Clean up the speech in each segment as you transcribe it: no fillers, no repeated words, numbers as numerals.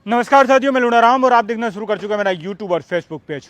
नमस्कार साथियों, मैं लूनाराम और आप देखना शुरू कर चुका है मेरा यूट्यूब और फेसबुक पेज।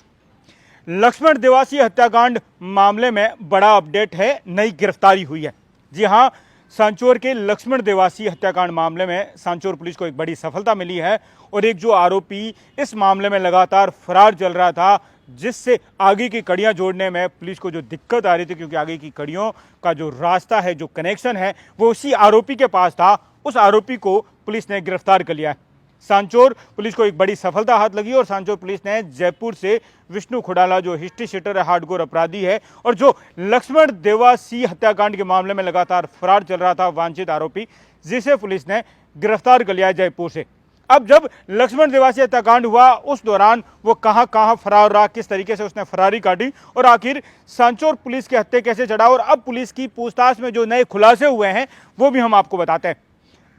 लक्ष्मण देवासी हत्याकांड मामले में बड़ा अपडेट है, नई गिरफ्तारी हुई है। जी हां, सांचौर के लक्ष्मण देवासी हत्याकांड मामले में सांचौर पुलिस को एक बड़ी सफलता मिली है और एक जो आरोपी इस मामले में लगातार फरार चल रहा था, जिससे आगे की कड़ियां जोड़ने में पुलिस को जो दिक्कत आ रही थी, क्योंकि आगे की कड़ियों का जो रास्ता है, जो कनेक्शन है, वो उसी आरोपी के पास था। उस आरोपी को पुलिस ने गिरफ्तार कर लिया है। सांचौर पुलिस को एक बड़ी सफलता हाथ लगी और सांचौर पुलिस ने जयपुर से विष्णु खुडाला, जो हिस्ट्री शीटर है, हार्डकोर अपराधी है और जो लक्ष्मण देवासी हत्याकांड के मामले में लगातार फरार चल रहा था, वांछित आरोपी, जिसे पुलिस ने गिरफ्तार कर लिया है जयपुर से। अब जब लक्ष्मण देवासी हत्याकांड हुआ, उस दौरान वो कहां कहां फरार रहा, किस तरीके से उसने फरारी काटी और आखिर सांचौर पुलिस के हत्थे कैसे चढ़ा, और अब पुलिस की पूछताछ में जो नए खुलासे हुए हैं वो भी हम आपको बताते हैं।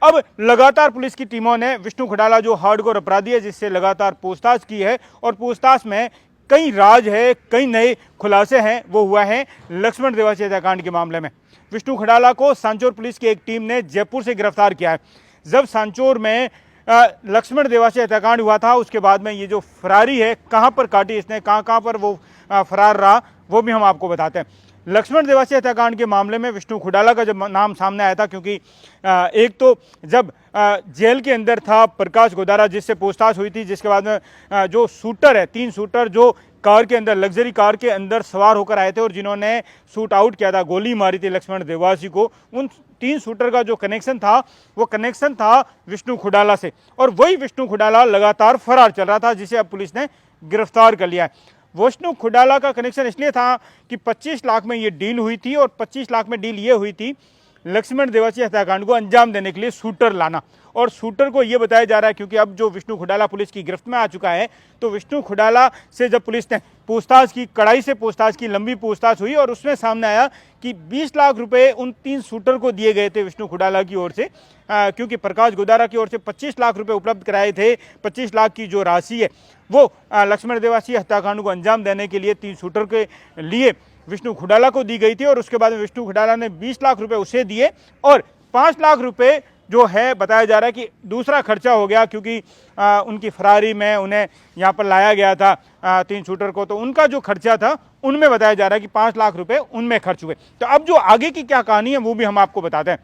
अब लगातार पुलिस की टीमों ने विष्णु खुडाला, जो हार्डकोर अपराधी है, जिससे लगातार पूछताछ की है और पूछताछ में कई राज है, कई नए खुलासे हैं, वो हुआ है लक्ष्मण देवासी हत्याकांड के मामले में। विष्णु खुडाला को सांचौर पुलिस की एक टीम ने जयपुर से गिरफ्तार किया है। जब सांचौर में लक्ष्मण देवासी हत्याकांड हुआ था, उसके बाद में ये जो फरारी है, कहाँ पर काटी इसने, कहाँ पर वो फरार रहा, वो भी हम आपको बताते हैं। लक्ष्मण देवासी हत्याकांड के मामले में विष्णु खुडाला का जब नाम सामने आया था, क्योंकि एक तो जब जेल के अंदर था प्रकाश गोदारा, जिससे पूछताछ हुई थी, जिसके बाद में जो शूटर है, 3 शूटर जो कार के अंदर, लग्जरी कार के अंदर सवार होकर आए थे और जिन्होंने शूट आउट किया था, गोली मारी थी लक्ष्मण देवासी को, उन 3 शूटर का जो कनेक्शन था, वो कनेक्शन था विष्णु खुडाला से, और वही विष्णु खुडाला लगातार फरार चल रहा था, जिसे अब पुलिस ने गिरफ्तार कर लिया है। विष्णु खुडाला का कनेक्शन इसलिए था कि 25 लाख में ये डील हुई थी, और 25 लाख में डील ये हुई थी लक्ष्मण देवासी हत्याकांड को अंजाम देने के लिए शूटर लाना। और शूटर को ये बताया जा रहा है, क्योंकि अब जो विष्णु खुडाला पुलिस की गिरफ्त में आ चुका है, तो विष्णु खुडाला से जब पुलिस ने पूछताछ की, कड़ाई से पूछताछ की, लंबी पूछताछ हुई और उसमें सामने आया कि 20 लाख रुपए उन 3 शूटर को दिए गए थे विष्णु खुडाला की ओर से, क्योंकि प्रकाश गोदारा की ओर से 25 लाख रुपए उपलब्ध कराए थे। 25 लाख की जो राशि है, वो लक्ष्मण देवासी हत्याकांड को अंजाम देने के लिए 3 शूटर के लिए विष्णु खुडाला को दी गई थी, और उसके बाद में विष्णु खुडाला ने 20 लाख रुपए उसे दिए और 5 लाख रुपए जो है, बताया जा रहा है कि दूसरा खर्चा हो गया, क्योंकि उनकी फरारी में उन्हें यहाँ पर लाया गया था 3 शूटर को, तो उनका जो खर्चा था उनमें बताया जा रहा है कि 5 लाख रुपए उनमें खर्च हुए। तो अब जो आगे की क्या कहानी है वो भी हम आपको बताते हैं।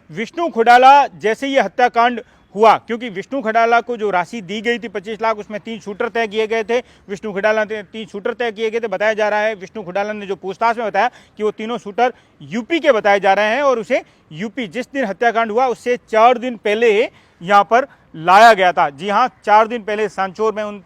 विष्णु खुडाला जैसे ये हत्याकांड हुआ, क्योंकि विष्णु खुडाला को जो राशि दी गई थी 25 लाख, उसमें 3 शूटर तय किए गए थे। विष्णु खुडाला ने 3 शूटर तय किए गए थे। बताया जा रहा है, विष्णु खुडाला ने जो पूछताछ में बताया कि वो तीनों शूटर यूपी के बताए जा रहे हैं, और उसे यूपी, जिस दिन हत्याकांड हुआ उससे 4 दिन पहले यहाँ पर लाया गया था। जी हाँ, 4 दिन पहले सांचौर में उन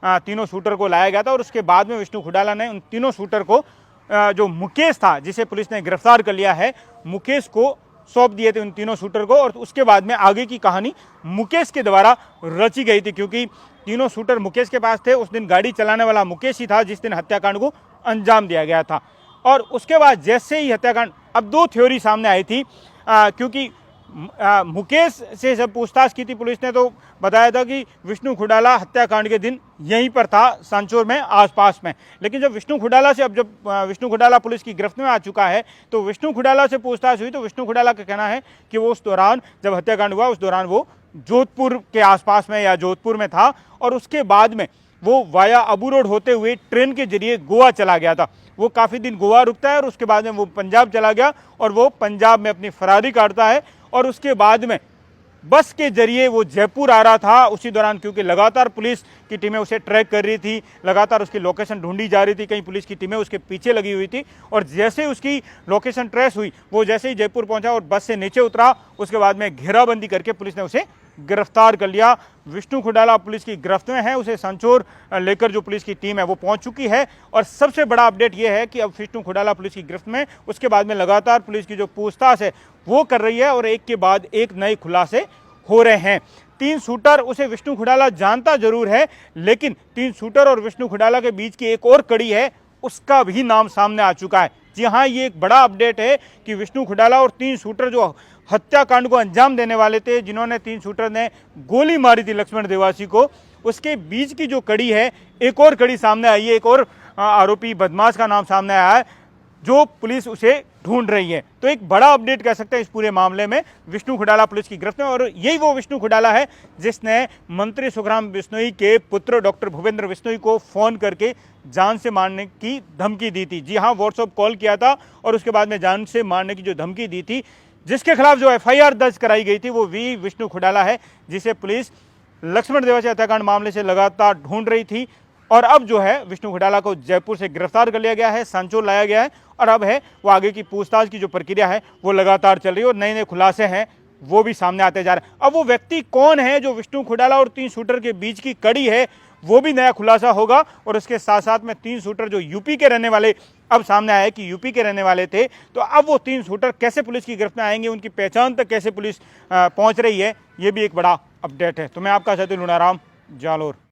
तीनों शूटर को लाया गया था, और उसके बाद में विष्णु खुडाला ने उन तीनों शूटर को, जो मुकेश था, जिसे पुलिस ने गिरफ्तार कर लिया है, मुकेश को सौंप दिए थे, उन तीनों शूटर को। और उसके बाद में आगे की कहानी मुकेश के द्वारा रची गई थी, क्योंकि तीनों शूटर मुकेश के पास थे। उस दिन गाड़ी चलाने वाला मुकेश ही था जिस दिन हत्याकांड को अंजाम दिया गया था। और उसके बाद जैसे ही हत्याकांड, अब 2 थ्योरी सामने आई थी, क्योंकि मुकेश से जब पूछताछ की थी पुलिस ने, तो बताया था कि विष्णु खुडाला हत्याकांड के दिन यहीं पर था, सांचौर में आसपास में। लेकिन जब विष्णु खुडाला से, अब जब विष्णु खुडाला पुलिस की गिरफ्त में आ चुका है, तो विष्णु खुडाला से पूछताछ हुई, तो विष्णु खुडाला का कहना है कि वो उस दौरान, जब हत्याकांड हुआ, उस दौरान वो जोधपुर के आसपास में या जोधपुर में था, और उसके बाद में वो वाया अबू रोड होते हुए ट्रेन के जरिए गोवा चला गया था। वो काफ़ी दिन गोवा रुकता है और उसके बाद में वो पंजाब चला गया, और वो पंजाब में अपनी फरारी काटता है, और उसके बाद में बस के जरिए वो जयपुर आ रहा था उसी दौरान, क्योंकि लगातार पुलिस की टीमें उसे ट्रैक कर रही थी, लगातार उसकी लोकेशन ढूंढी जा रही थी, कई पुलिस की टीमें उसके पीछे लगी हुई थी। और जैसे उसकी लोकेशन ट्रेस हुई, वो जैसे ही जयपुर पहुंचा और बस से नीचे उतरा, उसके बाद में घेराबंदी करके पुलिस ने उसे गिरफ्तार कर लिया। विष्णु खुडाला पुलिस की गिरफ्त में है, उसे सांचौर लेकर जो पुलिस की टीम है वो पहुंच चुकी है। और सबसे बड़ा अपडेट ये है कि अब विष्णु खुडाला पुलिस की गिरफ्त में, उसके बाद में लगातार पुलिस की जो पूछताछ है वो कर रही है, और एक के बाद एक नए खुलासे हो रहे हैं। 3 शूटर, उसे विष्णु खुडाला जानता जरूर है, लेकिन 3 शूटर और विष्णु खुडाला के बीच की एक और कड़ी है, उसका भी नाम सामने आ चुका है। जी हाँ, ये एक बड़ा अपडेट है कि विष्णु खुडाला और 3 शूटर जो हत्याकांड को अंजाम देने वाले थे, जिन्होंने 3 शूटर ने गोली मारी थी लक्ष्मण देवासी को, उसके बीच की जो कड़ी है, एक और कड़ी सामने आई है। एक और आरोपी बदमाश का नाम सामने आया है, जो पुलिस उसे ढूंढ रही है। तो एक बड़ा अपडेट कह सकते हैं इस पूरे मामले में विष्णु खुडाला पुलिस की गिरफ्त में। और यही वो विष्णु खुडाला है जिसने मंत्री सुखराम बिश्नोई के पुत्र डॉक्टर भूपेंद्र बिश्नोई को फोन करके जान से मारने की धमकी दी थी। जी हाँ, व्हाट्सएप कॉल किया था और उसके बाद में जान से मारने की जो धमकी दी थी, जिसके खिलाफ जो एफआईआर दर्ज कराई गई थी, वो विष्णु खुडाला है, जिसे पुलिस लक्ष्मण देवासी हत्याकांड मामले से लगातार ढूंढ रही थी। और अब जो है विष्णु खुडाला को जयपुर से गिरफ्तार कर लिया गया है, सांचौर लाया गया है और अब है वो आगे की पूछताछ की जो प्रक्रिया है वो लगातार चल रही है और नए नए खुलासे हैं वो भी सामने आते जा रहे हैं। अब वो व्यक्ति कौन है जो विष्णु खुडाला और 3 शूटर के बीच की कड़ी है, वो भी नया खुलासा होगा। और उसके साथ साथ में 3 शूटर जो यूपी के रहने वाले, अब सामने आया कि यूपी के रहने वाले थे, तो अब वो 3 शूटर कैसे पुलिस की गिरफ्त में आएंगे, उनकी पहचान तक कैसे पुलिस पहुंच रही है, ये भी एक बड़ा अपडेट है। तो मैं आपका साथी लुनाराम, जालोर।